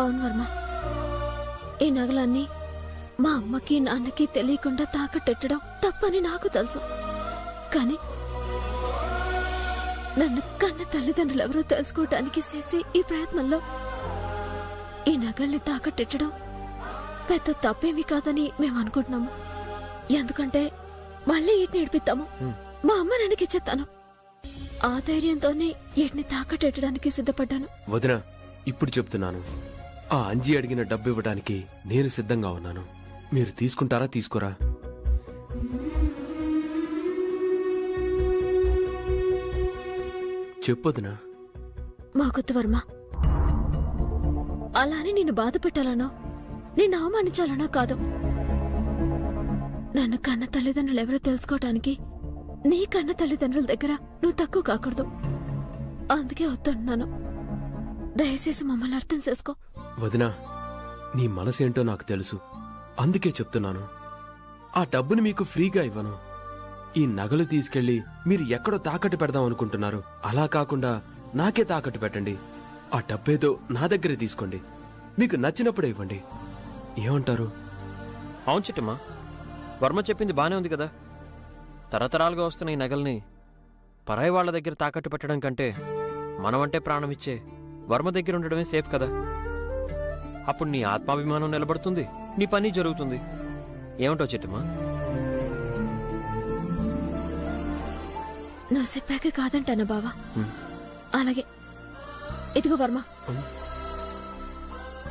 అవును వర్మ, ఈ నగలన్నీ మా అమ్మకి నాన్నకి తెలియకుండా తాకట్టెట్టడం తప్పని నాకు తెలుసు. కానీ నన్ను కన్న తల్లిదండ్రులు ఎవరో తెలుసుకోవటానికి చేసే ఈ ప్రయత్నంలో ఈ నగల్ని తాకట్టెట్టడం పెద్ద తప్పేమీ కాదని మేము అనుకుంటున్నాము. ఎందుకంటే మళ్ళీ వీటిని ఏడిపిస్తాము, మా అమ్మ నాన్నకి ఇచ్చేస్తాను. ఆ ధైర్యంతోనే వీటిని తాకట్టెట్టడానికి సిద్ధపడ్డాను. వదిన, ఇప్పుడు చెప్తున్నాను, ఆ అంజీ అడిగిన డబ్బు ఇవ్వడానికి నేను సిద్ధంగా ఉన్నాను. మీరు తీసుకుంటారా తీసుకోరా? చెప్పొదినా. మాకొద్దు వర్మ, అలానే నిన్ను బాధ పెట్టాలనో నిన్ను అవమానించాలనో కాదు. నన్ను కన్న తల్లిదండ్రులు ఎవరో తెలుసుకోవటానికి నీ కన్న తల్లిదండ్రుల దగ్గర నువ్వు తక్కువ కాకూడదు. అందుకే వద్దన్నాను. దయచేసి మమ్మల్ని అర్థం చేసుకో. వదినా, నీ మనసేంటో నాకు తెలుసు. అందుకే చెప్తున్నాను, ఆ డబ్బుని మీకు ఫ్రీగా ఇవ్వను. ఈ నగలు తీసుకెళ్లి మీరు ఎక్కడో తాకట్టు పెడదాం అనుకుంటున్నారు. అలా కాకుండా నాకే తాకట్టు పెట్టండి. ఆ డబ్బేదో నా దగ్గరే తీసుకోండి. మీకు నచ్చినప్పుడే ఇవ్వండి. ఏమంటారు? అవును చిట్టమ్మా, వర్మ చెప్పింది బానే ఉంది కదా. తరతరాలుగా వస్తున్న ఈ నగల్ని పరాయి వాళ్ల దగ్గర తాకట్టు పెట్టడం కంటే మనమంటే ప్రాణం ఇచ్చే వర్మ దగ్గర ఉండడమే సేఫ్ కదా. అప్పుడు నీ ఆత్మాభిమానం నిలబడుతుంది, నీ పని జరుగుతుంది. ఏమంటావు చిట్టమ్మా? నువ్వు చెప్పాక కాదంటాను బావా. అలాగే, ఇదిగో వర్మ,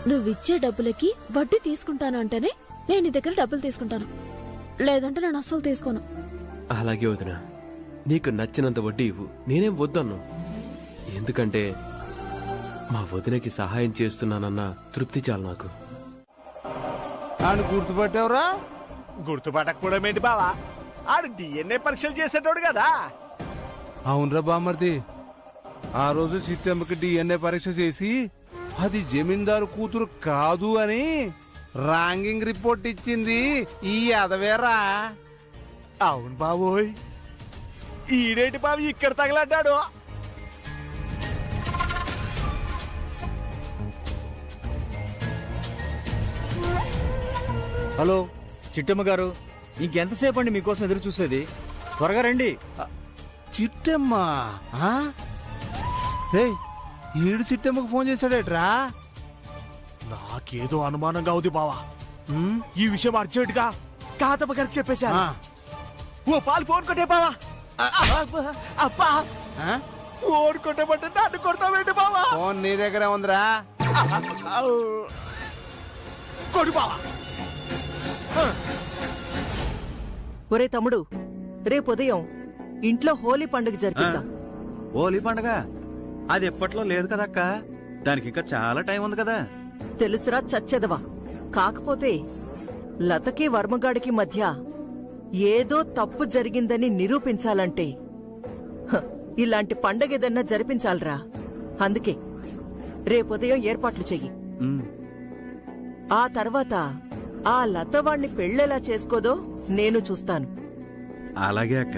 నువ్విచ్చే డబ్బులకి వడ్డీ తీసుకుంటాను అంటేనే నేను నీ దగ్గర డబ్బులు తీసుకుంటాను, లేదంటే నేను అస్సలు తీసుకోను. అలాగే వదినా, నీకు నచ్చినంత వడ్డీ ఇవ్వు, నేనేం వద్దన్ను. ఎందుకంటే మా వదినకి సహాయం చేస్తున్నానన్న తృప్తి చాలు నాకు. ఆయన గుర్తుపట్టావురా? గుర్తుపట్టకపోవడం ఏంటి బావా? ఆడు DNA పరీక్షలు చేసేటోడు కదా. అవునరా బామర్ది, ఆ రోజు చిట్టమ్మకి DNA పరీక్ష చేసి అది జమీందారు కూతురు కాదు అని రాంగింగ్ రిపోర్ట్ ఇచ్చింది ఈ అదవేరా. అవును బాబోయ్, ఈడేటి బాబు ఇక్కడ తగలడ్డాడు. హలో చిట్టమ్మ గారు, ఇంకెంతసేపు అండి మీకోసం ఎదురు చూసేది? త్వరగా రండి. చిట్టమ్మ? ఈడు చిట్టమ్మకు ఫోన్ చేశాడేట్రా? నాకేదో అనుమానంగా ఉంది బావా. ఈ విషయం అర్జెంట్ గా కాతమ్మ గారికి చెప్పేశాను. ఓ పాలు ఫోన్ కొట్టే బావా. అబ్బా, ఫోన్ కొట్టమంటే నన్ను కొడతావేంటి బావా? ఫోన్ నీ దగ్గరే ఉందిరా. కొడు బావా. ఒరే తమ్ముడు, రేపు ఉదయం ఇంట్లో హోలీ పండుగ జరిపిద్దాం. హోలీ పండుగ? అది ఎప్పట్లో లేదు కదక్క, దానికి ఇంకా చాలా టైం ఉంది కదా. తెలుసురా చచ్చెదవా. కాకపోతే లతకి వర్మగాడికి మధ్య ఏదో తప్పు జరిగిందని నిరూపించాలంటే ఇలాంటి పండగ ఏదన్నా జరిపించాలరా. అందుకే రేపుదయం ఏర్పాట్లు చెయ్యి. ఆ తర్వాత ఆ లతవాణ్ణి పెళ్ళెలా చేసుకోదో నేను చూస్తాను. అలాగే అక్క.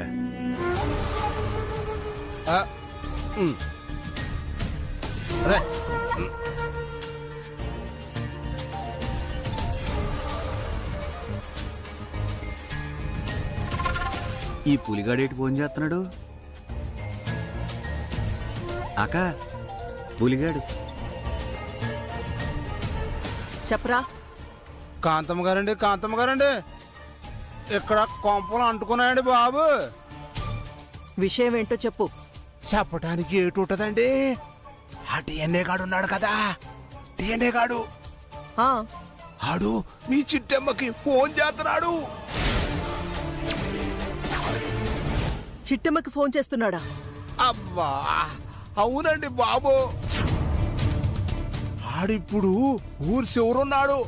ఈ పులిగాడేటి ఫోన్ చేస్తున్నాడు? అక్క, పులిగాడు. చెప్పరా. కాంతమ్మ గారండి, కాంతమ్మ గారండి, ఇక్కడ కొంపలు అంటుకున్నాయండి బాబు. విషయం ఏంటో చెప్పు. చెప్పటానికి ఏటుంటదండి, ఆ DNA గాడు ఉన్నాడు కదా, DNA గాడు ఆడు మీ చిట్టమ్మకి ఫోన్ చేస్తున్నాడు. చిట్టమ్మకి ఫోన్ చేస్తున్నాడా? అబ్బా అవునండి బాబు. ఆడిప్పుడు ఊరు చివరున్నాడు.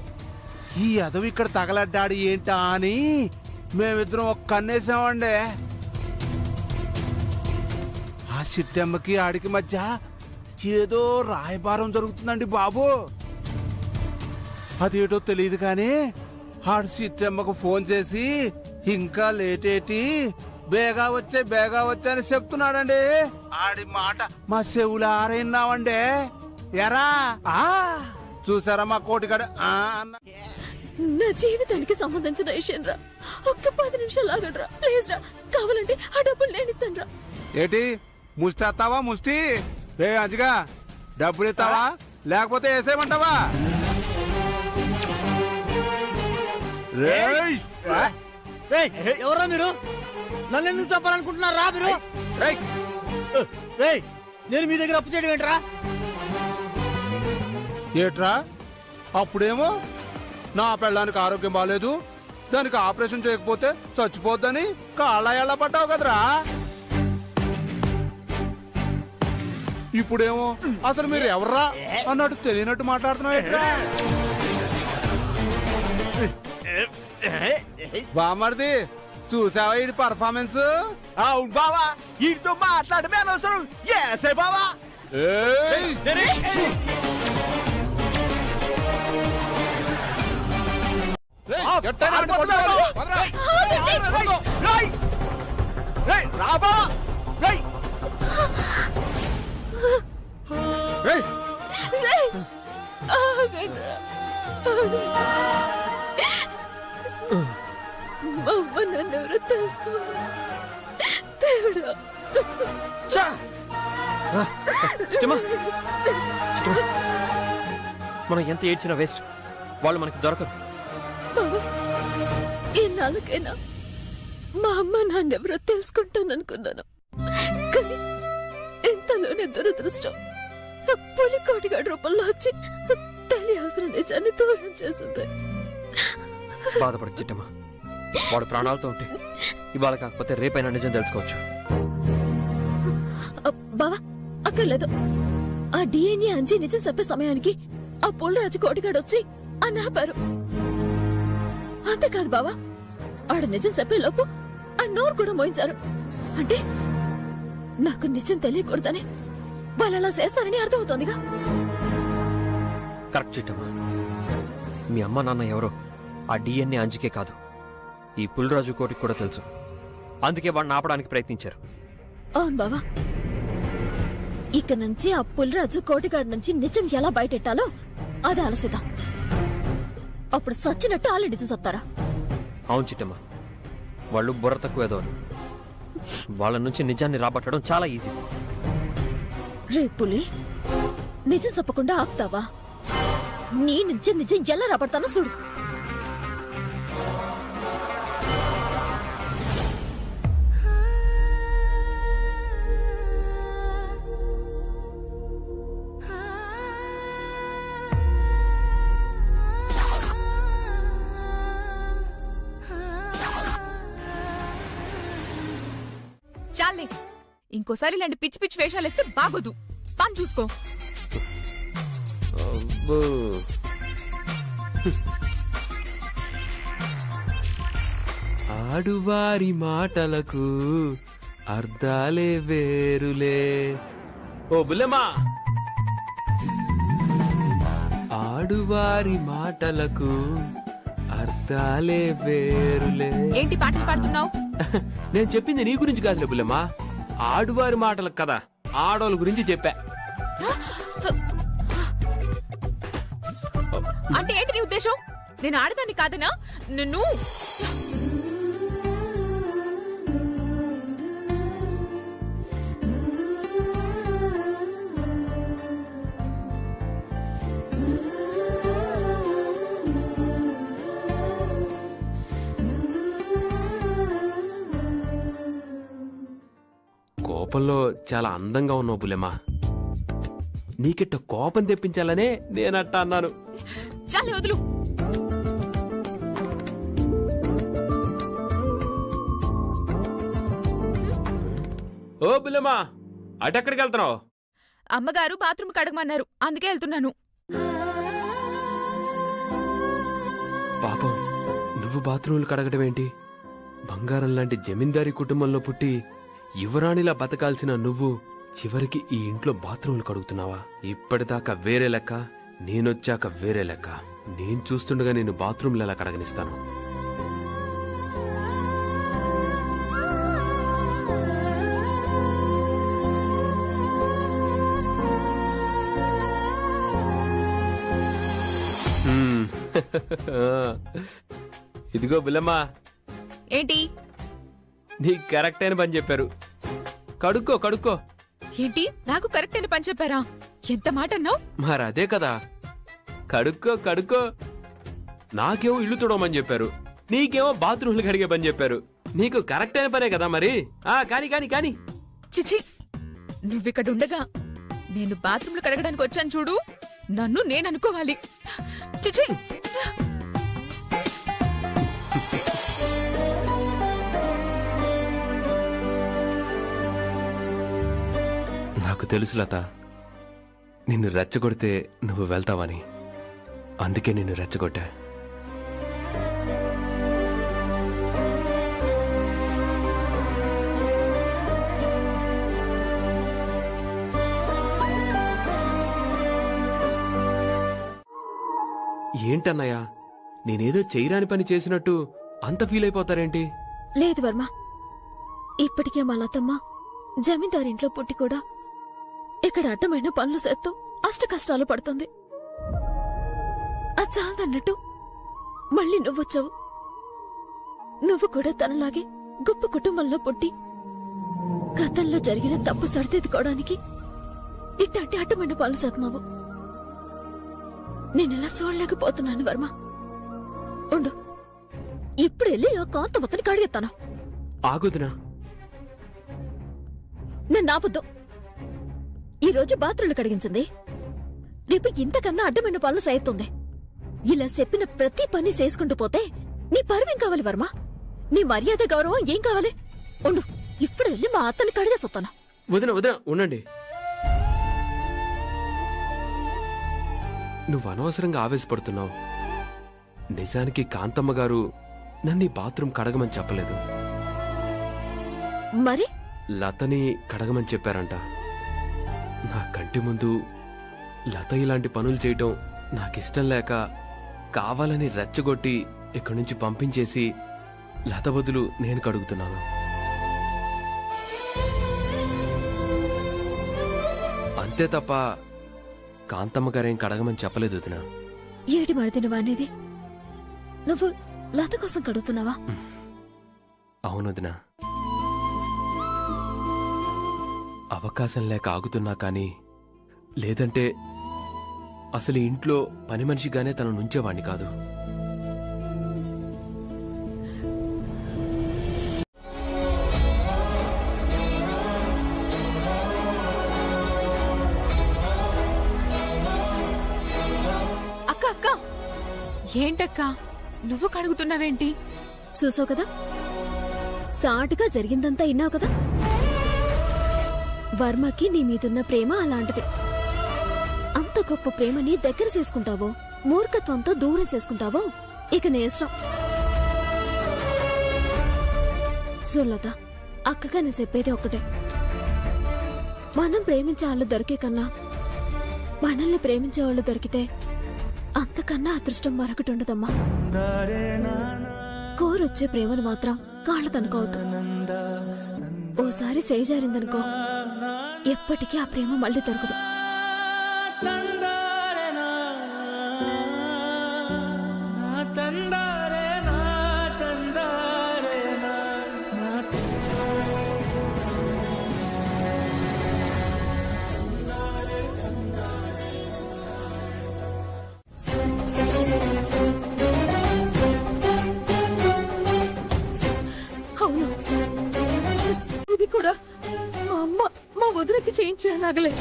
ఈ అదవి ఇక్కడ తగలడ్డాడు ఏంటా అని మేమిద్దరం ఒక కన్నేసామండి. ఆ చిట్టమ్మకి ఆడికి మధ్య ఏదో రాయబారం జరుగుతుందండి బాబు. అదేటో తెలియదు కానీ ఆడు చిట్టమ్మకు ఫోన్ చేసి ఇంకా లేటేటి, బేగా వచ్చే అని చెప్తున్నాడండి. ఆడి మాట మా చెవులు ఆరైనామండి. ఎరా చూసారా మా కోటిగాడు అన్న నా జీవితానికి సంబంధించిన విషయం రా. ఒక్క 10 నిమిషాలు ఆగండ్రా ప్లీజ్ రా. కావాలంటే ఆ డబ్బులు నేను ఇస్తాను రా. ఏంటి ముష్టి ఎత్తావా ముష్టి? రే అంజిగా డబ్బులు ఇస్తావా లేకపోతే వేసేయమంటావా? రేయ్ ఎవరా మీరు? నన్ను ఎందుకు చెప్పాలనుకుంటున్నారా మీరు? రేయ్, నేను మీ దగ్గర అప్పు చేయడం ఏంట్రా? ఏట్రా అప్పుడేమో నా పెళ్ళానికి ఆరోగ్యం బాగాలేదు, దానికి ఆపరేషన్ చేయకపోతే చచ్చిపోద్దని కాళ్ళ ఎళ్ళ పడ్డావు కదరా. ఇప్పుడేమో అసలు మీరు ఎవర్రా అన్నట్టు తెలియనట్టు మాట్లాడుతున్నావు ఏట్రా? బామర్ది చూసావా ఈ పర్ఫార్మెన్స్? అవును బావా, వీటితో మాట్లాడమే అనవసరం. ఏసే బావా. రా బావా. మా అమ్మ నన్నెవరో తెలుసుకో దేవుడా. మనం ఎంత ఏడ్చినా వేస్ట్. వాళ్ళు మనకి దొరకరు. బాబా, ఈనాళ్ళకైనా మా అమ్మ నాన్నెవరో తెలుసుకుంటాననుకున్నాను, కానీ ఇంతలోనే దురదృష్టం పులికోటిగాడి రూపంలో వచ్చి తెలియాల్సిన నిజాన్ని దూరం చేసింది. బాధపడకు చిట్టమ్మా. వాడు ప్రాణాలతో ఉంటే ఇవాళ కాకపోతే రేపైనా నిజం తెలుసుకోవచ్చు. బావా అక్కర్లేదు. ఆ డిఎన్ఏ అంజీ నిజం చెప్పే సమయానికి ఆ పుల్లరాజు కోటిగాడు వచ్చి అని ఆపారు. అంతేకాదు బావా, ఆడ నిజం చెప్పే లోపు ఆ నోరు కూడా మోయించారు. అంటే నాకు నిజం తెలియకూడదని వాళ్ళు అలా చేస్తారని అర్థమవుతోందిగా. కరెక్ట్ చిట్టమ్మా. మీ అమ్మ నాన్న ఎవరో ఆ డిఎన్ఏ అంజికే కాదు, ఈ పుల్రాజు కోటికి కూడా తెలుసు. అందుకే వాడిని ఆపడానికి ప్రయత్నించారు. అవును బావా, ఇక నుంచి ఆ పుల్రాజు కోటిగాడి నుంచి నిజం ఎలా బయటెట్టాలో అది ఆలసిద్దాం. అప్పుడు సచ్చినట్టు వాళ్ళ నిజం చెప్తారా? అవును చిట్టమ్మా, వాళ్ళు బుర్ర తక్కువ ఏదో. వాళ్ళ నుంచి నిజాన్ని రాబట్టడం చాలా ఈజీ. రే పులి, నిజం చెప్పకుండా ఆపుతావా? నీ నుంచి నిజం ఎలా రాబడతానో చూడు. చాలే, ఇంకోసారి ఇలాంటి పిచ్చి పిచ్చి వేషాలు వేస్తే బాగోదు. పని చూసుకో. ఆడువారి మాటలకు అర్థాలే వేరులే. ఓ బుల్లెమ్మా, ఆడువారి మాటలకు అర్థాలే వేరులే. ఏంటి పాటలు పాడుతున్నావు? నేను చెప్పింది నీ గురించి కాదులే బుల్లెమ్మా, ఆడువారి మాటలకు కదా, ఆడోళ్ళ గురించి చెప్పా. అంటే ఏంటి నీ ఉద్దేశం? నేను ఆడదాన్ని కాదనా? నిన్ను కోపంలో చాలా అందంగా ఉన్నావు బుల్లెమ్మా. నీకిట్ట కోపం తెప్పించాలనే నేనట్ట అన్నాను. చాలే వదులు. ఓ బుల్లెమ్మా, అటెక్కడికి వెళ్తున్నావు? అమ్మగారు బాత్రూమ్ కడగమన్నారు, అందుకే వెళ్తున్నాను. పాపం, నువ్వు బాత్రూములు కడగడం ఏంటి? బంగారం లాంటి జమీందారీ కుటుంబంలో పుట్టి యువరాణిలా బతకాల్సిన నువ్వు చివరికి ఈ ఇంట్లో బాత్రూములు కడుగుతున్నావా? ఇప్పటిదాకా వేరే లెక్క, నేనొచ్చాక వేరే లెక్క. నేను చూస్తుండగా నేను బాత్రూంలు ఎలా కడగనిస్తాను? ఇదిగో బుల్లమ్మా, ఏంటి నీకు కరెక్ట్ అయిన పని చెప్పారు. కడుక్కో కడుక్కో. ఏంటి నాకు కరెక్ట్ అని పని చెప్పారా? ఎంత మాట అన్నావు? మరి అదే కదా, కడుక్కో కడుక్కో. నాకేమో ఇల్లు తుడవమని చెప్పారు, నీకేమో బాత్రూమ్లు కడిగే పని చెప్పారు. నీకు కరెక్ట్ అయిన పనే కదా మరి. కాని కాని కాని. చిచి, నువ్విక్కడ ఉండగా నేను బాత్రూంలో కడగడానికి వచ్చాను చూడు, నన్ను నేను అనుకోవాలి. చిచి, నాకు తెలుసు లత, నిన్ను రెచ్చగొడితే నువ్వు వెళ్తావని. అందుకే నిన్ను రెచ్చగొట్టా. ఏంటన్నయ్యా, నేనేదో చేయరాని పని చేసినట్టు అంత ఫీల్ అయిపోతారేంటి? లేదు వర్మ, ఇప్పటికే మా లతమ్మ జమీందారింట్లో పుట్టి కూడా ఇక్కడ అడ్డమైన పనులు చేస్తూ అష్ట కష్టాలు పడుతుంది. అది చాలదన్నట్టు మళ్ళీ నువ్వొచ్చావు. నువ్వు కూడా తనలాగే గొప్ప కుటుంబంలో పుట్టి గతంలో జరిగిన తప్పు సరిదిద్దుకోవడానికి ఇట్లాంటి అడ్డమైన పనులు చేస్తున్నావు. నేనెలా చూడలేకపోతున్నాను వర్మ. ఉండు, ఇప్పుడు వెళ్ళి ఆ కాంతమ్మని కడిగెత్తాను. ఆగుదునా? నేను నాపొద్దు. ఈరోజు బాత్రూంలు కడిగించింది, రేపు ఇంతకన్నా అడ్డమైన పనులు చేస్తుంది. ఇలా చెప్పిన ప్రతి పని చేసుకుంటూ పోతే నీ పరువేం కావాలి వర్మ? నీ మర్యాద గౌరవం ఏం కావాలి? ఉండు, ఇప్పుడు వెళ్ళి మా అత్తని కడిగేసొత్తాను. వదిన వదిన ఉండండి. నువ్వు అనవసరంగా ఆవేశపడుతున్నావు. నిజానికి కాంతమ్మ గారు నన్ను బాత్రూమ్ కడగమని చెప్పలేదు, మరి లతని కడగమని చెప్పారంట. నా కంటి ముందు లత ఇలాంటి పనులు చేయటం నాకిష్టం లేక కావాలని రెచ్చగొట్టి ఇక్కడి నుంచి పంపించేసి లత బదులు నేను కడుగుతున్నాను. అంతే తప్ప కాంతమ్మ గారేం కడగమని చెప్పలేదు వదినా. ఏటి మడిదినవా అనేది? నువ్వు లత కోసం కడుగుతున్నావా? అవును వదినా, అవకాశం లేక ఆగుతున్నా కానీ లేదంటే అసలు ఇంట్లో పని మనిషిగానే తను నుంచేవాణ్ణి కాదు. అక్క అక్క, ఏంటక్కా నువ్వు కడుగుతున్నావేంటి? చూసావు కదా, సాటుగా జరిగిందంతా విన్నావు కదా. వర్మకి నీ మీదున్న ప్రేమ అలాంటిది. అంత గొప్ప ప్రేమని దగ్గర చేసుకుంటావో, మూర్ఖత్వంతో దూరం చేసుకుంటావో ఇక నీ ఇష్టం. సులత, అక్కగా నేను చెప్పేది ఒక్కటే, మనం ప్రేమించే వాళ్ళు దొరికే కన్నా మనల్ని ప్రేమించే వాళ్ళు దొరికితే అంతకన్నా అదృష్టం మరొకటి ఉండదమ్మా. కోరొచ్చే ప్రేమను మాత్రం కాళ్ళ తనుకోవద్దు. ఓసారి చేజారిందనుకో, ఎప్పటికీ ఆ ప్రేమ మళ్ళీ దొరకదు. అవును, ఇది కూడా మా అమ్మ మా వదిలికి చేయించిన నగలే.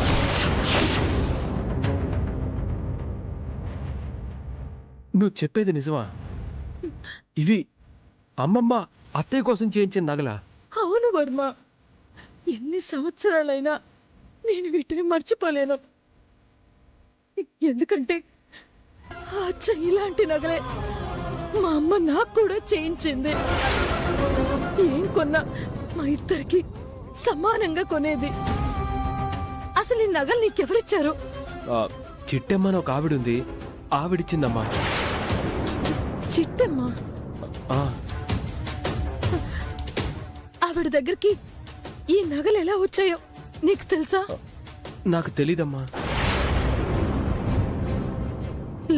నువ్వు చెప్పేది నిజమా? ఇవి అమ్మమ్మ అత్తయ్య కోసం చేయించిన నగలా? అవును వర్మ, ఎన్ని సంవత్సరాలైనా నేను వీటిని మర్చిపోలేను. ఎందుకంటే ఆ ఇలాంటి నగలే మా అమ్మ నాకు కూడా చేయించింది. ఏం కొన్నా మా ఇద్దరికి సమానంగా కొనేది. అసలు ఈ నగలు నీకెవరిచ్చారు? చిట్టమ్మని ఒక ఆవిడుంది, ఆవిడిచ్చిందమ్మా. చిట్టమ్మా? ఆవిడ దగ్గరికి ఈ నగలు ఎలా వచ్చాయో నీకు తెలుసా? నాకు తెలీదమ్మా.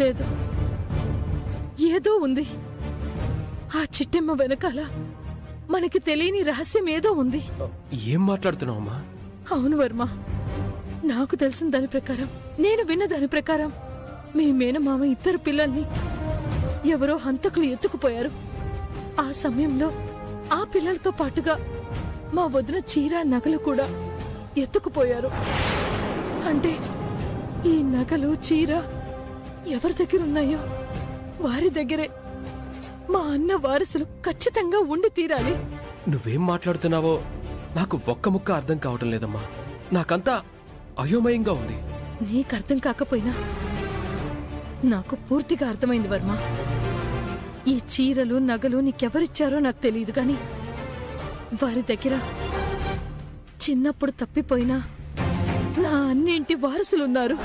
లేదు, ఏదో ఉంది. ఆ చిట్టెమ్మ వెనకాల మనకి తెలియని రహస్యం ఏదో ఉంది. ఏం మాట్లాడుతున్నావమ్మా? అవును వర్మ, నాకు తెలిసిన దాని ప్రకారం, నేను విన్న దాని ప్రకారం మీ మేనమామ ఇద్దరు పిల్లల్ని ఎవరో హంతకులు ఎత్తుకుపోయారు. ఆ సమయంలో ఆ పిల్లలతో పాటుగా మా వదిన చీర నగలు కూడా ఎత్తుకుపోయారు. అంటే ఈ నగలు చీర ఎవరి దగ్గర ఉన్నాయో వారి దగ్గరే మా అన్న వారసులు ఖచ్చితంగా ఉండి తీరాలి. నువ్వేం మాట్లాడుతున్నావో నాకు ఒక్క ముక్క అర్థం కావటం లేదమ్మా. నాకంతా అయోమయంగా ఉంది. నీకు అర్థం కాకపోయినా నాకు పూర్తిగా అర్థమైంది వర్మ. ఈ చీరలు నగలు నీకెవరిచ్చారో నాకు తెలియదు గాని వారి దగ్గర చిన్నప్పుడు తప్పిపోయినా నా అన్నింటి వారసులున్నారు.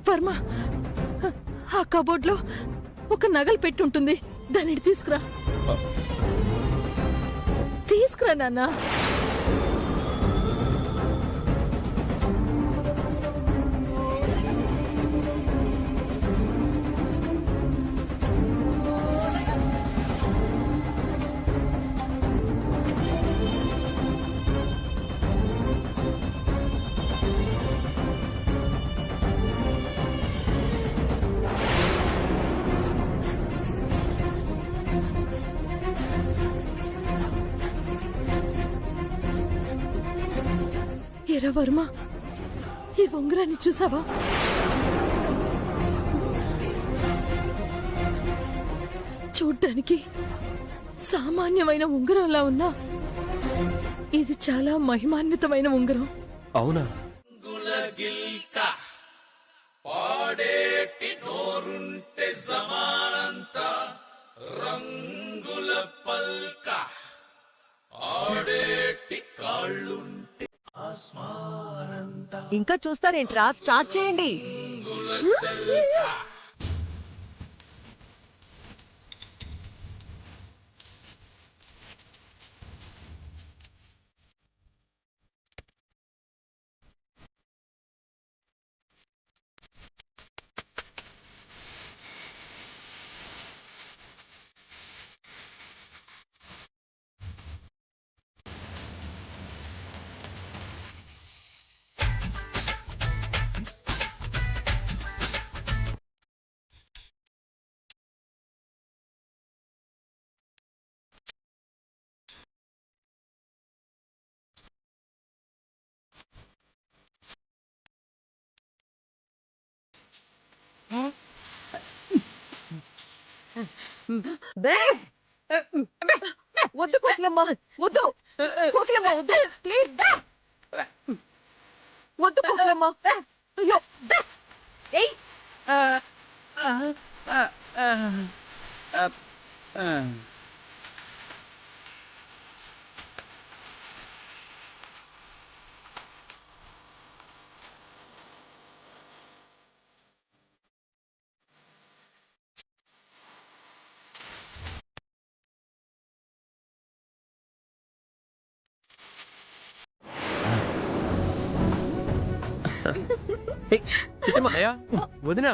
వర్మ, ఆ కబోర్డ్లో ఒక నగలు పెట్టుంటుంది. దానిని తీసుకురా. తీసుకురా నాన్న. ఎరా వర్మ, ఈ ఉంగరాన్ని చూసావా? చూడ్డానికి సామాన్యమైన ఉంగరంలా ఉన్నా ఇది చాలా మహిమాన్వితమైన ఉంగరం. అవునా? ఇంకా చూస్తారేంట్రా, స్టార్ట్ చేయండి. వద్దు కోకిలమ్మ, వద్దు కోకిలమ్మ, వద్దు ప్లీజ్, వద్దు కోకిలమ్మ. అయ్యో వదినా,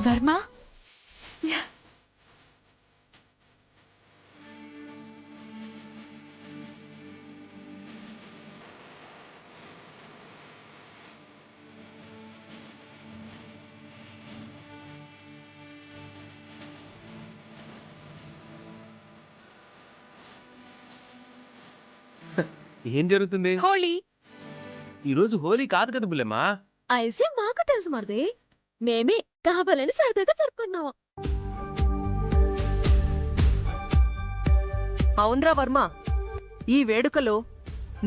వర్మ, ఏం జరుగుతుంది? హోలీ. ఈరోజు హోలీ కాదు కదా బుల్లెమ్మా. అయితే మాకు తెలుసు మరిది, మేమే కావాలని సరదాగా జరుపుకున్నాము. అవునరా వర్మ, ఈ వేడుకలో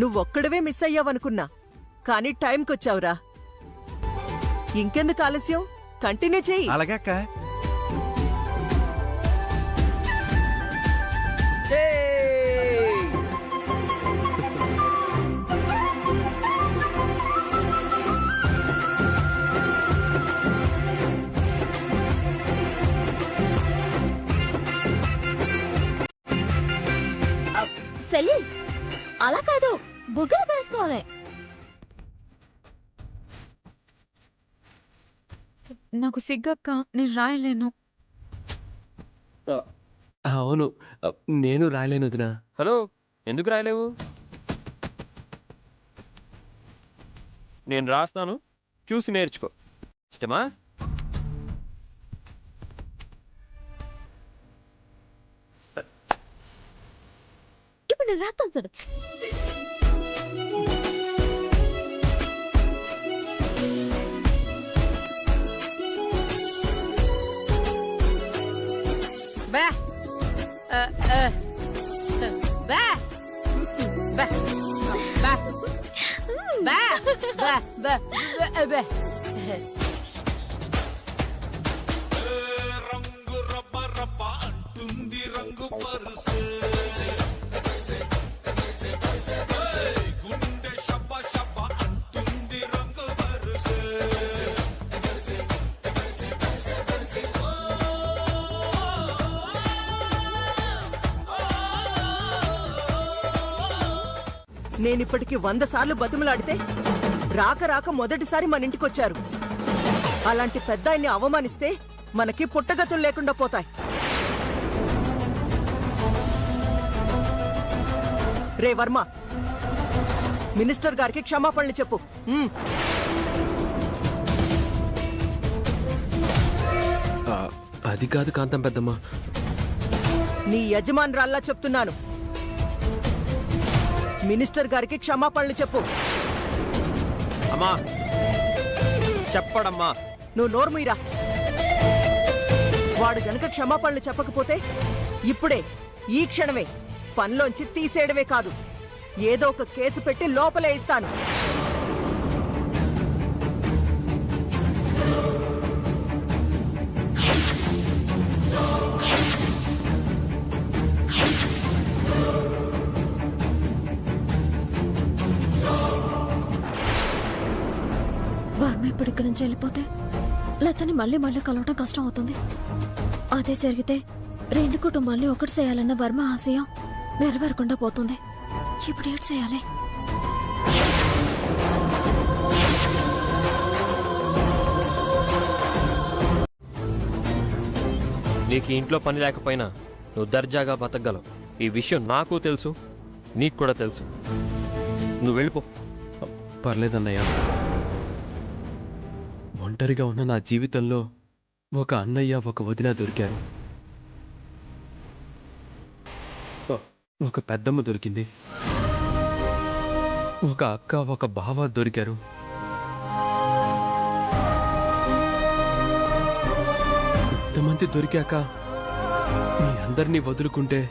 నువ్వొక్కడవే మిస్ అయ్యావనుకున్నా, కానీ టైంకొచ్చావురా. ఇంకెందుకు ఆలస్యం, కంటిన్యూ చెయ్యి. అలాగే అక్క. పెళ్ళి అలా కాదు, బుగ్గలు వేసుకోవాలి. నాకు సిగ్గక్క, నేను రాయలేను. అవును, నేను రాయలేను వదినా. హలో, ఎందుకు రాయలేవు? నేను రాస్తాను, చూసి నేర్చుకో. ఇష్టమా? ఇప్పుడు నేను రాస్తాను చూడు. బా బా బా బా బా బా బా. నేనిప్పటికి 100 సార్లు బతుములాడితే రాక రాక మొదటిసారి మన ఇంటికొచ్చారు. అలాంటి పెద్ద ఆయన్ని అవమానిస్తే మనకి పుట్టగతులు లేకుండా పోతాయి. రే వర్మ, మినిస్టర్ గారికి క్షమాపణలు చెప్పు. అది కాదు కాంతం పెద్దమ్మ. నీ యజమానురాల్లా చెప్తున్నాను. మినిస్టర్ గారికి క్షమాపణలు చెప్పు. అమ్మా చెప్పడమ్మా. నువ్వు నోర్ముయిరా. వాడు గనక క్షమాపణలు చెప్పకపోతే ఇప్పుడే ఈ క్షణమే పనిలోంచి తీసేయడమే కాదు, ఏదో ఒక కేసు పెట్టి లోపలే ఇస్తాను. వర్మ ఇప్పుడు ఇక్కడి నుంచి వెళ్ళిపోతే లతని మళ్ళీ మళ్ళీ కలవడం కష్టం అవుతుంది. అదే జరిగితే 2 కుటుంబాల్ని ఒకటి చేయాలన్న వర్మ ఆశయం నెరవేరకుండా పోతుంది. ఇప్పుడు ఏం చేయాలి? నీకు ఇంట్లో పని లేకపోయినా నువ్వు దర్జాగా బతకగలవు. ఈ విషయం నాకు తెలుసు, నీకు కూడా తెలుసు. నువ్వు వెళ్ళిపో. పర్లేదన్నయ్య, ఒంటరిగా ఉన్న నా జీవితంలో ఒక అన్నయ్య ఒక వదిన దొరికారు. ఒక పెద్దమ్మ దొరికింది, ఒక అక్క ఒక బావ దొరికారు. ఇంతమంది దొరికాక మీ అందరినీ వదులుకుంటే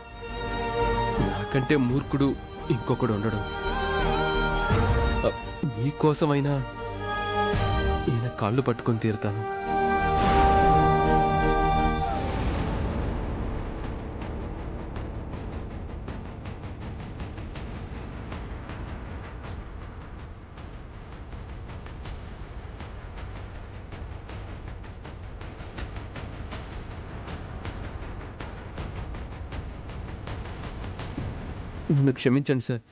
నాకంటే మూర్ఖుడు ఇంకొకడు ఉండడు. మీకోసమైనా ఈయన కాళ్ళు పట్టుకొని తీరుతాను. నన్ను క్షమించండి సార్.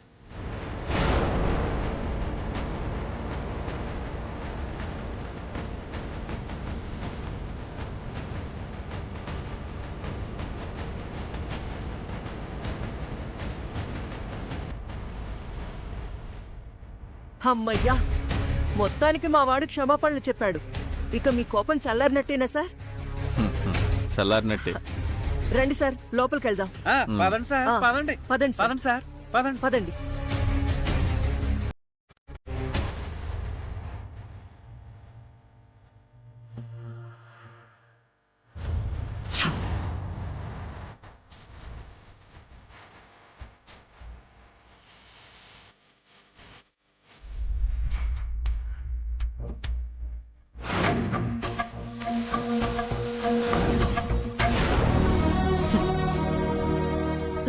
అమ్మయ్యా, మొత్తానికి మా వాడు క్షమాపణలు చెప్పాడు. ఇక మీ కోపం చల్లారినట్టేనా సార్? చల్లారినట్టే. రండి సార్, లోపలికి వెళ్దాం. పదండి సార్, పదండి పదండి సార్. పదండి సార్, పదండి పదండి.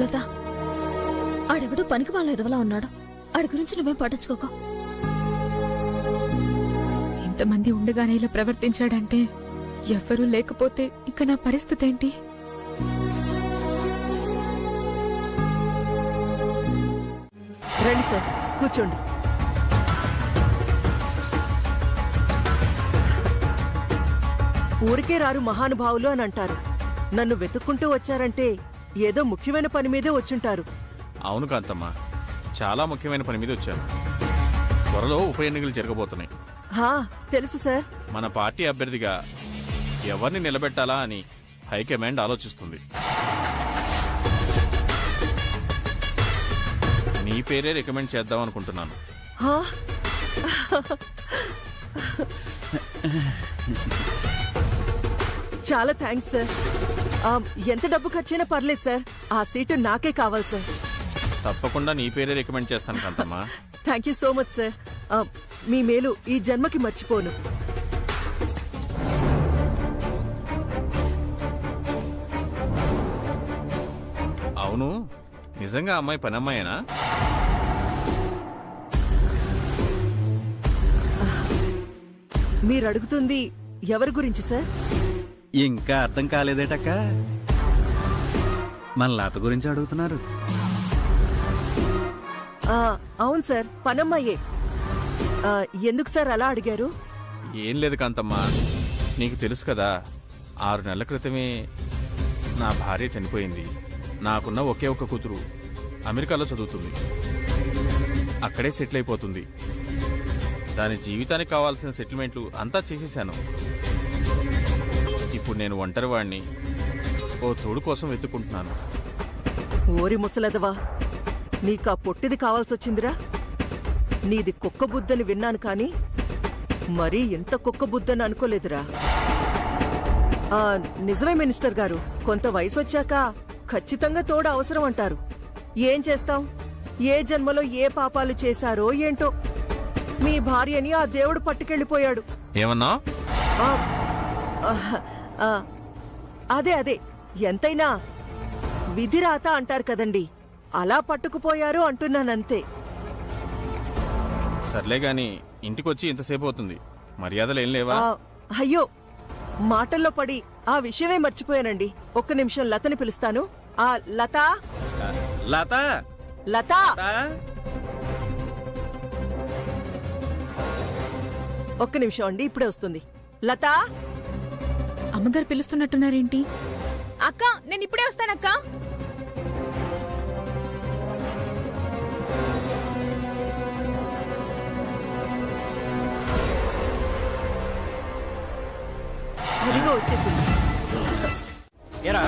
లత, ఆడెవడో పనికి వాళ్ళ ఎదవలా ఉన్నాడు. ఆడి గురించి నువ్వేం పట్టించుకోక. ఇంతమంది ఉండగానే ఇలా ప్రవర్తించాడంటే ఎవ్వరూ లేకపోతే ఇక నా పరిస్థితి ఏంటి? రండి సార్, కూర్చోండి. ఊరికే రారు మహానుభావులు అని అంటారు. నన్ను వెతుక్కుంటూ వచ్చారంటే ఏదో ముఖ్యమైన పని మీదే వచ్చుంటారు. అవును కాంతమ్మ, చాలా ముఖ్యమైన పని మీద వచ్చాను. త్వరలో ఉప ఎన్నికలు జరగబోతున్నాయి. హా, తెలుసు సార్. మన పార్టీ అభ్యర్థిగా ఎవరిని నిలబెట్టాలా అని హైకమాండ్ ఆలోచిస్తుంది. నీ పేరే రికమెండ్ చేద్దాం అనుకుంటున్నాను. హా? చాలా థ్యాంక్స్ సార్. ఎంత డబ్బు ఖర్చైనా పర్లేదు సార్, ఆ సీటు నాకే కావాలి సార్. తప్పకుండా నీ పేరే రికమెండ్ చేస్తాను Kanthamma. Thank you so much sir. మీ మేలు ఈ జన్మకి మర్చిపోను. అవును, నిజంగా అమ్మాయి పని అమ్మాయేనా? మీరు అడుగుతుంది ఎవరి గురించి సార్? ఇంకా అర్థం కాలేదేటక్క? మన లత గురించి అడుగుతున్నారు. అవును సార్, పనమ్మాయే. ఎందుకు సార్ అలా అడిగారు? ఏం లేదు కాంతమ్మ, నీకు తెలుసు కదా, 6 నెలల క్రితమే నా భార్య చనిపోయింది. నాకున్న ఒకే ఒక్క కూతురు అమెరికాలో చదువుతుంది. అక్కడే సెటిల్ అయిపోతుంది. దాని జీవితానికి కావాల్సిన సెటిల్మెంట్లు అంతా చేసేశాను. ఇప్పుడు నేను ఒంటరి వాడిని, ఓ తోడు కోసం వెతుక్కుంటున్నాను. ఓరి ముసలదవా, నీకా పొట్టిది కావాల్సొచ్చిందిరా? నీది కుక్క బుద్ధని విన్నాను కాని మరీ ఇంత కుక్క బుద్ధని అనుకోలేదురా. నిజమే మినిస్టర్ గారు, కొంత వయసొచ్చాక ఖచ్చితంగా తోడు అవసరం అంటారు. ఏం చేస్తాం, ఏ జన్మలో ఏ పాపాలు చేశారో ఏంటో మీ భార్యని ఆ దేవుడు పట్టుకెళ్ళిపోయాడు. ఏమన్నా? అదే ఎంతైనా విధిరాత అంటారు కదండి, అలా పట్టుకుపోయారు అంటున్నానంతే. సర్లే గాని ఇంటికొచ్చి ఇంతసేపు అవుతుంది, మర్యాదలు ఏం లేవా? అయ్యో, మాటల్లో పడి ఆ విషయమే మర్చిపోయానండి. ఒక్క నిమిషం లతని పిలుస్తాను. లత లత లత ఒక్క నిమిషం అండి, ఇప్పుడే వస్తుంది. లత. అమ్మగారు పిలుస్తున్నట్టున్నారేంటి? అక్క, నేను ఇప్పుడే వస్తానక్క. అదిగో వచ్చేసింది. ఏరా,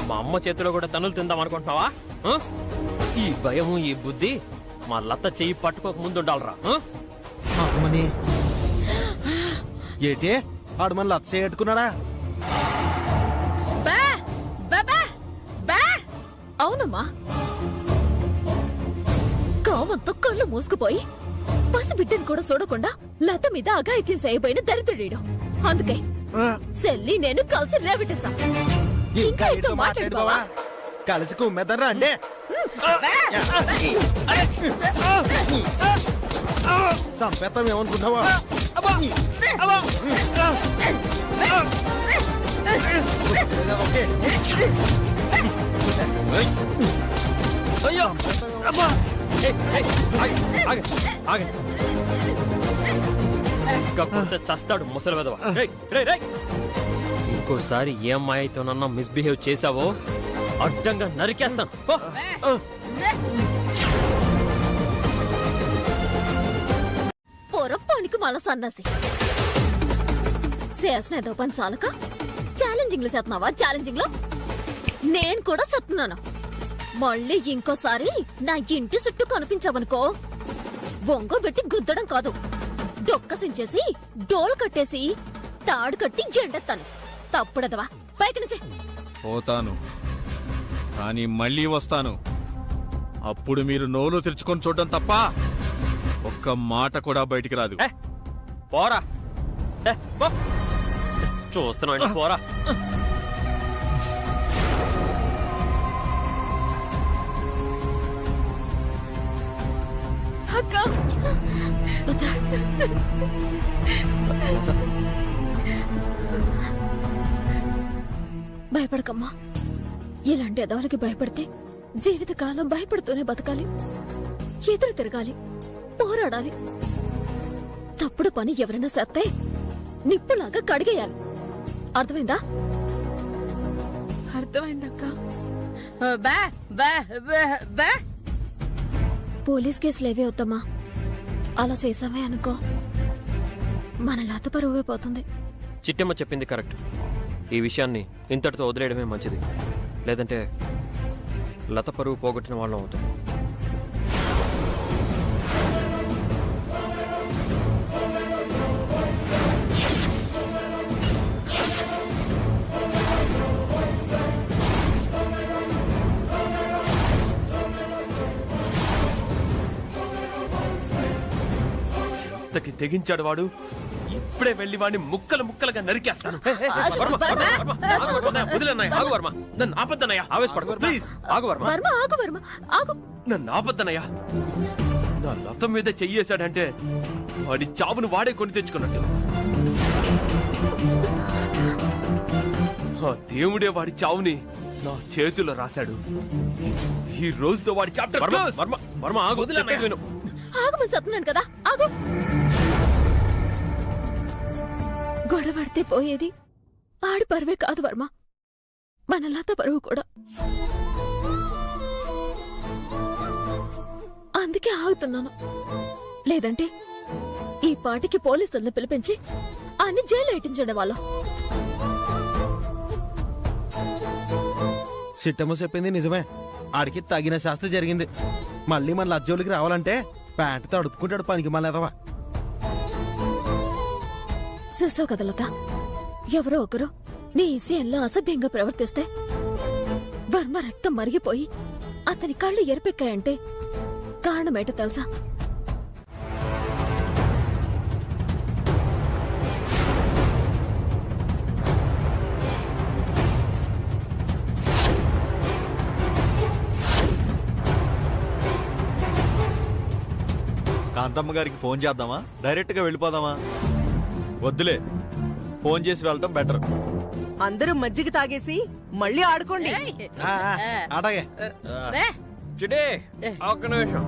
మా అమ్మ చేతిలో కూడా తనులు తిందాం అనుకుంటున్నావా? ఈ భయము ఈ బుద్ధి మా లత చెయ్యి పట్టుకోక ముందు ఉండాలరా. ఏటే ఆడు మన లచ్చ ఎట్టుకున్నాడా? అవునమ్మా, కామంతో కళ్ళు మూసుకుపోయి పసిబిడ్డని కూడా చూడకుండా లత మీద అఘాయిత్యం చేయబోయిన దరిద్రుడు. అందుకే సెల్లి నేను కలిసి రేవిటేశా. ఇంకా ఏంటో మాట్లాడుకోవా? కలిసి కుమ్మెదర్రా అంటే సంపేతం ఏమనుకున్నావా? చస్తాడు ముసలి వెధవ. ఇంకోసారి ఏ అమ్మాయితోనన్నా మిస్బిహేవ్ చేసావో అడ్డంగా నరికేస్తాను. పొరపానికి మళ్ళా సన్నాసి చేసిన ఏదో పని చాలక ఛాలెంజింగ్ లో చేస్తున్నావా? ఛాలెంజింగ్ లో నేను కూడా చెప్తున్నాను. మళ్ళీ ఇంకోసారి నా ఇంటి చుట్టూ కనిపించావనుకో, వంగోబెట్టి గుద్దడం కాదు, డొక్కసించేసి డోలు కట్టేసి తాడు కట్టి ఎండెత్తాను. తప్పుడదవా, పైకి నుంచి పోతాను, కానీ మళ్ళీ వస్తాను. అప్పుడు మీరు నోరు తెరుచుకొని చూడడం తప్ప ఒక్క మాట కూడా బయటికి రాదు. పోరా, చూస్తున్నాండి, పోరా. భయపడకమ్మా. ఇలాంటి ఎదవలకి భయపడితే జీవితకాలం భయపడుతూనే బతకాలి. ఎదురు తిరగాలి, పోరాడాలి. తప్పుడు పని ఎవరైనా సత్తే నిప్పులాగా కడిగేయాలి. అర్థమైందా? అర్థమైందక్క. పోలీస్ కేసులు ఏవే వద్దమ్మా. అలా చేసావే అనుకో మన లత పరువే పోతుంది. చిట్టమ్మ చెప్పింది కరెక్ట్. ఈ విషయాన్ని ఇంతటితో వదిలేయడమే మంచిది. లేదంటే లత పరువు పోగొట్టిన వాళ్ళం అవుతాం. ఎంతకి తెగించాడు వాడు. ఇప్పుడే వెళ్లి వాడిని ముక్కలు ముక్కలుగా నరికేస్తాను. నన్ను ఆపద్దనయ్యా. ఆవేశపడకు ప్లీజ్. ఆగు వర్మ. వర్మ ఆగు, వర్మ ఆగు. నన్ను ఆపద్దనయ్యా. నా లత మీద చెయ్యేశాడంటే వాడి చావును వాడే కొని తెచ్చుకున్నట్టు. ఆ దేవుడే వాడి చావుని నా చేతిలో రాశాడు. ఈ రోజుతో వాడి చాప్టర్ క్లోజ్. వర్మ ఆగు. వదిలేను. ఆగమని చెప్తున్నాను కదా, ఆగు. గొడవడితే పోయేది ఆడి పరువే కాదు వర్మ, మన లత పరువు కూడా. అందుకే ఆగుతున్నాను. లేదంటే ఈ పాటికి పోలీసులను పిలిపించి అన్ని జైలు ఎట్టించండి వాళ్ళం. సిట్టమ్మ చెప్పింది నిజమే. ఆడికి తగిన శాస్త్ర జరిగింది. మళ్ళీ మన లజ్జోలికి రావాలంటే ప్యాంటు తడుపుకుంటాడు పనికి మళ్ళీ ఎదవా. చూసావు కదా లత, ఎవరో ఒకరు నీ విషయంలో అసభ్యంగా ప్రవర్తిస్తే వర్మ రక్తం మరిగిపోయి అతని కళ్ళు ఎరిపెక్కాయంటే కారణమేటో తెలుసా? కాంతమ్మ గారికి ఫోన్ చేద్దామా, డైరెక్ట్ గా వెళ్ళిపోదామా? వద్దులే, ఫోన్ చేసి వెళ్ళటం బెటర్. అందరూ మజ్జిగ తాగేసి మళ్ళీ ఆడుకోండి. ఆటగే చిటే ఒక్క నిమిషం.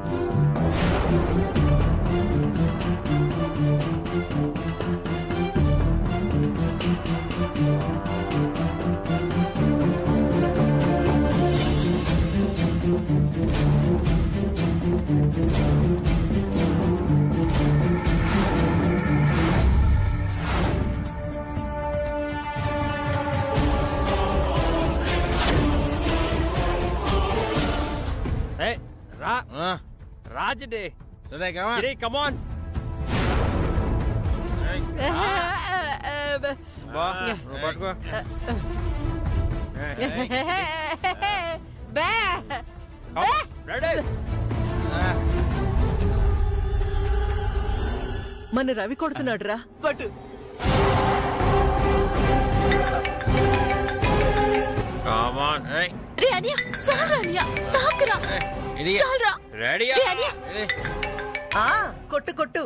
రాజడే కమ్ ఆన్. పట్టుకో. మన రవి కొడుతున్నాడు రా, పట్టు. కొట్టు కొట్టు.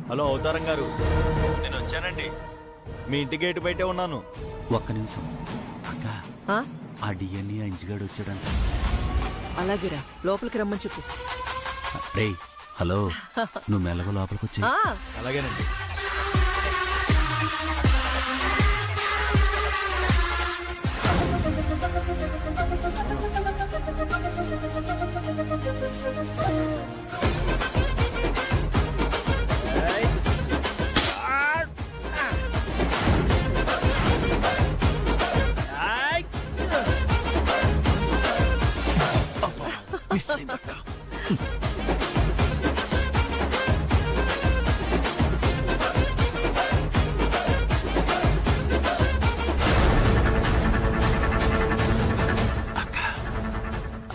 హలో అవతారం గారు, నేను వచ్చానండి. మీ ఇంటి గేటు బయటే ఉన్నాను. ఒక్క నిమిషం అక్క, ఆ డిఎన్ఏ అంజిగాడు వచ్చాడంట. అలాగేరా, లోపలికి రమ్మని చెప్పు. రేయ్ హలో, నువ్వు మెల్లగా లోపలికి వచ్చి. అలాగేనండి.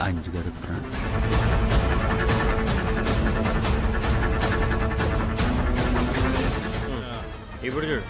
అంజిగాడు ఇప్పుడు చూడు.